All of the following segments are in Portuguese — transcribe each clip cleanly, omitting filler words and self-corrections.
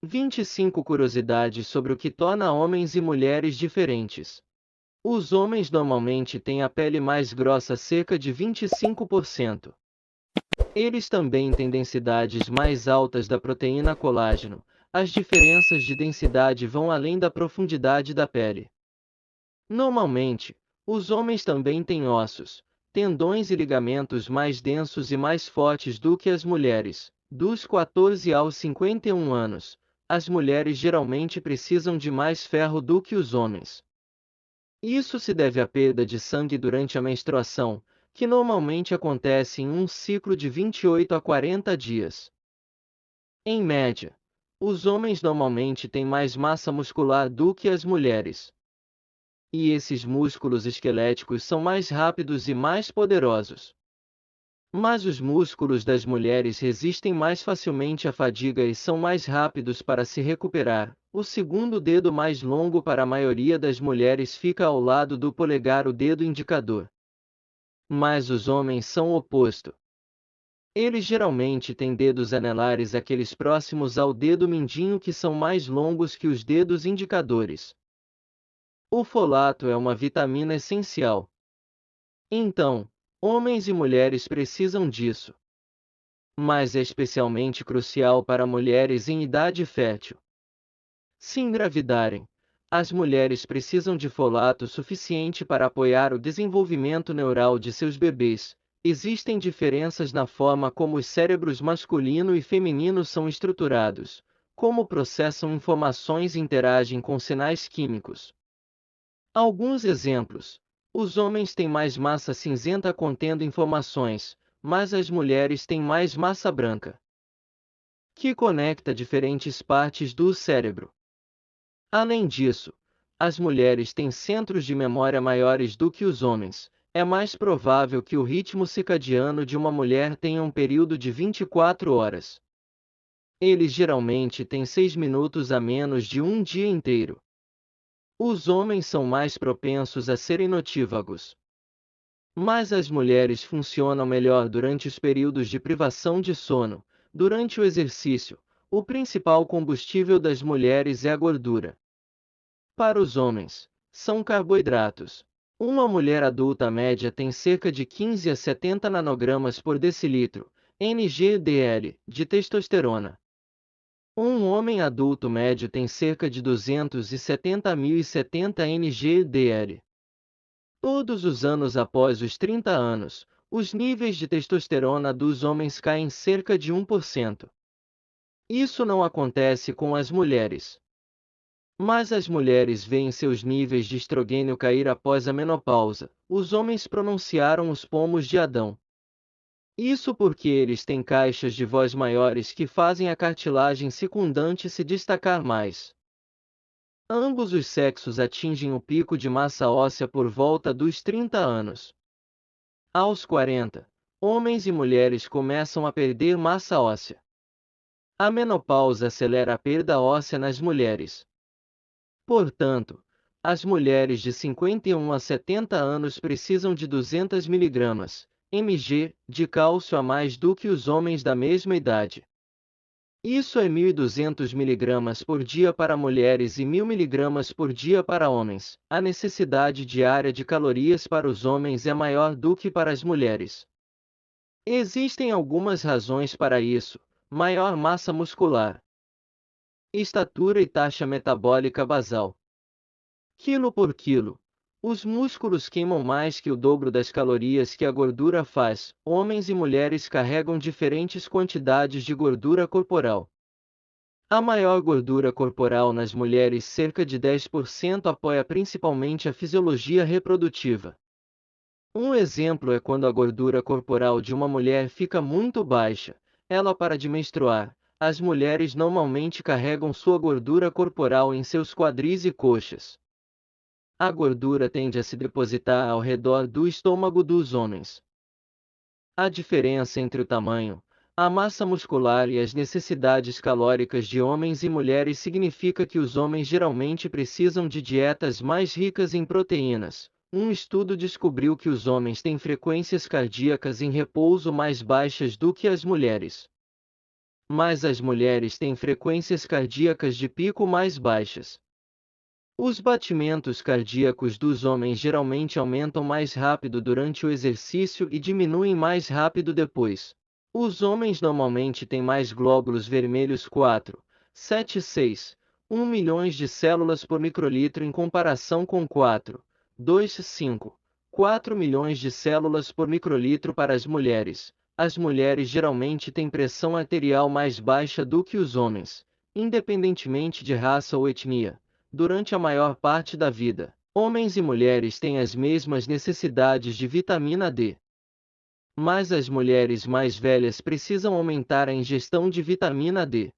25 curiosidades sobre o que torna homens e mulheres diferentes. Os homens normalmente têm a pele mais grossa, cerca de 25%. Eles também têm densidades mais altas da proteína colágeno. As diferenças de densidade vão além da profundidade da pele. Normalmente, os homens também têm ossos, tendões e ligamentos mais densos e mais fortes do que as mulheres. Dos 14 aos 51 anos, as mulheres geralmente precisam de mais ferro do que os homens. Isso se deve à perda de sangue durante a menstruação, que normalmente acontece em um ciclo de 28 a 40 dias. Em média, os homens normalmente têm mais massa muscular do que as mulheres. E esses músculos esqueléticos são mais rápidos e mais poderosos. Mas os músculos das mulheres resistem mais facilmente à fadiga e são mais rápidos para se recuperar. O segundo dedo mais longo para a maioria das mulheres fica ao lado do polegar, o dedo indicador. Mas os homens são o oposto. Eles geralmente têm dedos anelares, aqueles próximos ao dedo mindinho, que são mais longos que os dedos indicadores. O folato é uma vitamina essencial. Então, homens e mulheres precisam disso. Mas é especialmente crucial para mulheres em idade fértil. Se engravidarem, as mulheres precisam de folato suficiente para apoiar o desenvolvimento neural de seus bebês. Existem diferenças na forma como os cérebros masculino e feminino são estruturados, como processam informações e interagem com sinais químicos. Alguns exemplos: os homens têm mais massa cinzenta contendo informações, mas as mulheres têm mais massa branca, que conecta diferentes partes do cérebro. Além disso, as mulheres têm centros de memória maiores do que os homens. É mais provável que o ritmo circadiano de uma mulher tenha um período de 24 horas. Eles geralmente têm 6 minutos a menos de um dia inteiro. Os homens são mais propensos a serem notívagos. Mas as mulheres funcionam melhor durante os períodos de privação de sono. Durante o exercício, o principal combustível das mulheres é a gordura. Para os homens, são carboidratos. Uma mulher adulta média tem cerca de 15 a 70 nanogramas por decilitro, (mg/dl), de testosterona. Um homem adulto médio tem cerca de 270.070 ng/dl. Todos os anos após os 30 anos, os níveis de testosterona dos homens caem cerca de 1%. Isso não acontece com as mulheres. Mas as mulheres veem seus níveis de estrogênio cair após a menopausa. Os homens pronunciaram os pomos de Adão. Isso porque eles têm caixas de voz maiores que fazem a cartilagem circundante se destacar mais. Ambos os sexos atingem o pico de massa óssea por volta dos 30 anos. Aos 40, homens e mulheres começam a perder massa óssea. A menopausa acelera a perda óssea nas mulheres. Portanto, as mulheres de 51 a 70 anos precisam de 200 mg/mg de cálcio a mais do que os homens da mesma idade. Isso é 1.200 mg por dia para mulheres e 1.000 mg por dia para homens. A necessidade diária de calorias para os homens é maior do que para as mulheres. Existem algumas razões para isso: maior massa muscular, estatura e taxa metabólica basal. Quilo por quilo, os músculos queimam mais que o dobro das calorias que a gordura faz. Homens e mulheres carregam diferentes quantidades de gordura corporal. A maior gordura corporal nas mulheres, cerca de 10%, apoia principalmente a fisiologia reprodutiva. Um exemplo é quando a gordura corporal de uma mulher fica muito baixa, ela para de menstruar. As mulheres normalmente carregam sua gordura corporal em seus quadris e coxas. A gordura tende a se depositar ao redor do estômago dos homens. A diferença entre o tamanho, a massa muscular e as necessidades calóricas de homens e mulheres significa que os homens geralmente precisam de dietas mais ricas em proteínas. Um estudo descobriu que os homens têm frequências cardíacas em repouso mais baixas do que as mulheres. mas as mulheres têm frequências cardíacas de pico mais baixas. Os batimentos cardíacos dos homens geralmente aumentam mais rápido durante o exercício e diminuem mais rápido depois. Os homens normalmente têm mais glóbulos vermelhos 4,76, 1 milhões de células por microlitro em comparação com 4,25, 4 milhões de células por microlitro para as mulheres. As mulheres geralmente têm pressão arterial mais baixa do que os homens, independentemente de raça ou etnia. Durante a maior parte da vida, homens e mulheres têm as mesmas necessidades de vitamina D. Mas as mulheres mais velhas precisam aumentar a ingestão de vitamina D.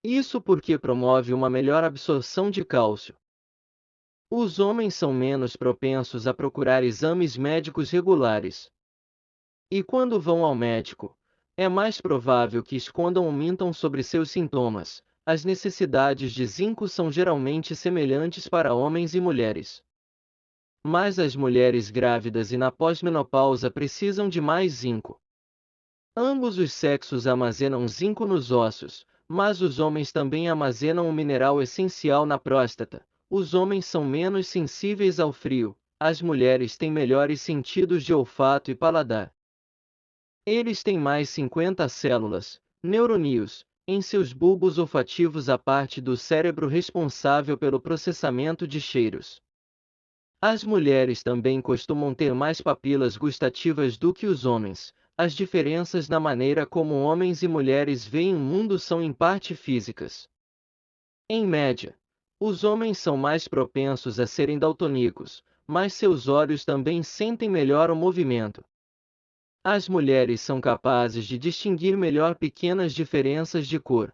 Isso porque promove uma melhor absorção de cálcio. Os homens são menos propensos a procurar exames médicos regulares. E quando vão ao médico, é mais provável que escondam ou mintam sobre seus sintomas. As necessidades de zinco são geralmente semelhantes para homens e mulheres. Mas as mulheres grávidas e na pós-menopausa precisam de mais zinco. Ambos os sexos armazenam zinco nos ossos, mas os homens também armazenam um mineral essencial na próstata. Os homens são menos sensíveis ao frio, as mulheres têm melhores sentidos de olfato e paladar. Eles têm mais 50 células, neurônios, em seus bulbos olfativos, a parte do cérebro responsável pelo processamento de cheiros. As mulheres também costumam ter mais papilas gustativas do que os homens. As diferenças na maneira como homens e mulheres veem o mundo são em parte físicas. Em média, os homens são mais propensos a serem daltônicos, mas seus olhos também sentem melhor o movimento. As mulheres são capazes de distinguir melhor pequenas diferenças de cor.